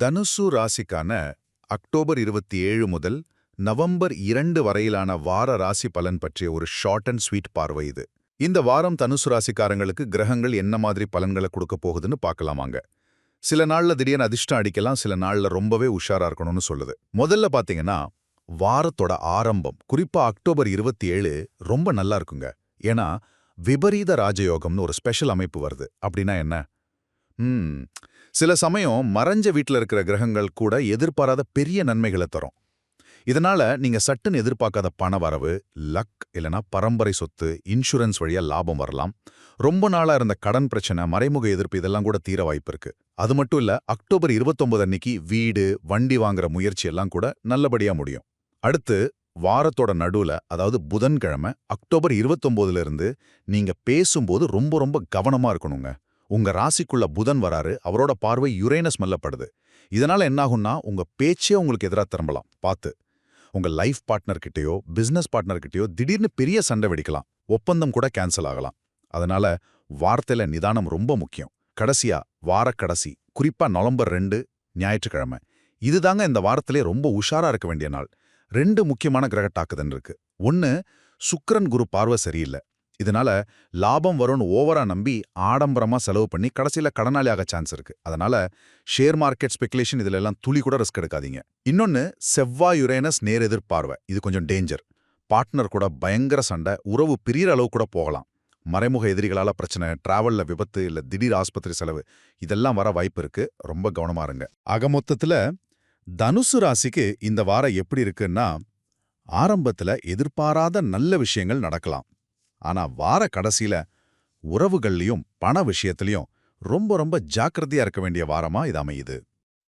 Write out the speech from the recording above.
தனுசு ராசிக்கான அக்டோபர் 27 முதல் நவம்பர் 2 வரையிலான வார ராசி பலன் பற்றிய ஒரு ஷார்ட் அண்ட் ஸ்வீட் பார்வை இது. இந்த வாரம் தனுசு ராசிக்காரங்களுக்கு கிரகங்கள் என்ன மாதிரி பலன்களை கொடுக்க போகுதுன்னு பார்க்கலாமாங்க. சில நாள்ல திடீர்னு அதிர்ஷ்டம் அடிக்கலாம், சில நாள்ல ரொம்பவே உஷாரா இருக்கணும்னு சொல்லுது. முதல்ல பாத்தீங்கன்னா வாரத்தோட ஆரம்பம், குறிப்பா அக்டோபர் 27 ரொம்ப நல்லா இருக்குங்க. ஏன்னா விபரீத ராஜயோகம்னு ஒரு ஸ்பெஷல் அமைப்பு வருது. அப்படின்னா என்ன? சில சமயம் மறைஞ்ச வீட்டில் இருக்கிற கிரகங்கள் கூட எதிர்பாராத பெரிய நன்மைகளை தரும். இதனால நீங்க சட்டுன்னு எதிர்பார்க்காத பண வரவு, லக் இல்லைனா பரம்பரை சொத்து, இன்சூரன்ஸ் வழியா லாபம் வரலாம். ரொம்ப நாளா இருந்த கடன் பிரச்சனை, மறைமுக எதிர்ப்பு இதெல்லாம் கூட தீர வாய்ப்பு இருக்கு. அது மட்டும் இல்ல, அக்டோபர் 29 அன்னைக்கு வீடு, வண்டி வாங்குற முயற்சி எல்லாம் கூட நல்லபடியா முடியும். அடுத்து வாரத்தோட நடுவுல, அதாவது புதன்கிழமை அக்டோபர் 29 இருந்து நீங்க பேசும்போது ரொம்ப ரொம்ப கவனமா இருக்கணுங்க. உங்க ராசிக்குள்ள புதன் வராரு, அவரோட பார்வை யுரேனஸ் மல்லப்படுது. இதனால என்னாகும்னா உங்க பேச்சே உங்களுக்கு எதிராக திரும்பலாம். பார்த்து உங்க லைஃப் பார்ட்னர்கிட்டயோ பிசினஸ் பார்ட்னர்கிட்டயோ திடீர்னு பெரிய சண்டை வெடிக்கலாம், ஒப்பந்தம் கூட கேன்சல் ஆகலாம். அதனால வார்த்தையில நிதானம் ரொம்ப முக்கியம். கடைசியா வாரக்கடைசி, குறிப்பா நவம்பர் 2 ஞாயிற்றுக்கிழமை, இதுதாங்க இந்த வாரத்திலே ரொம்ப உஷாரா இருக்க வேண்டிய நாள். 2 முக்கியமான கிரக தாக்குதல் இருக்கு. ஒன்னு, சுக்கிரன் குரு பார்வை சரியில்லை. இதனால லாபம் வரும்னு ஓவரா நம்பி ஆடம்பரமா செலவு பண்ணி கடைசியில கடனாளி ஆக சான்ஸ் இருக்கு. அதனால ஷேர் மார்க்கெட் ஸ்பெகுலேஷன் இதுல எல்லாம் துளி கூட ரிஸ்க் எடுக்காதீங்க. இன்னொன்னு, செவ்வாய் யுரேனஸ் நேர் எதிர்பார்வை, இது கொஞ்சம் டேஞ்சர். பார்ட்னர் கூட பயங்கர சண்டை, உறவு பிரியற அளவு கூட போகலாம். மறைமுக எதிரிகளால பிரச்சனை, டிராவல்ல விபத்து இல்ல திடீர் ஆஸ்பத்திரி செலவு இதெல்லாம் வர வாய்ப்பு இருக்கு. ரொம்ப கவனமா இருங்க. ஆக மொத்தத்துல தனுசு ராசிக்கு இந்த வாரம் எப்படி இருக்குன்னா, ஆரம்பத்துல எதிர்பாராத நல்ல விஷயங்கள் நடக்கலாம். ஆனா வார கடைசியில உறவுகள்லயும் பண விஷயத்திலையும் ரொம்ப ரொம்ப ஜாக்கிரதையா இருக்க வேண்டிய வாரமா இது அமையுது.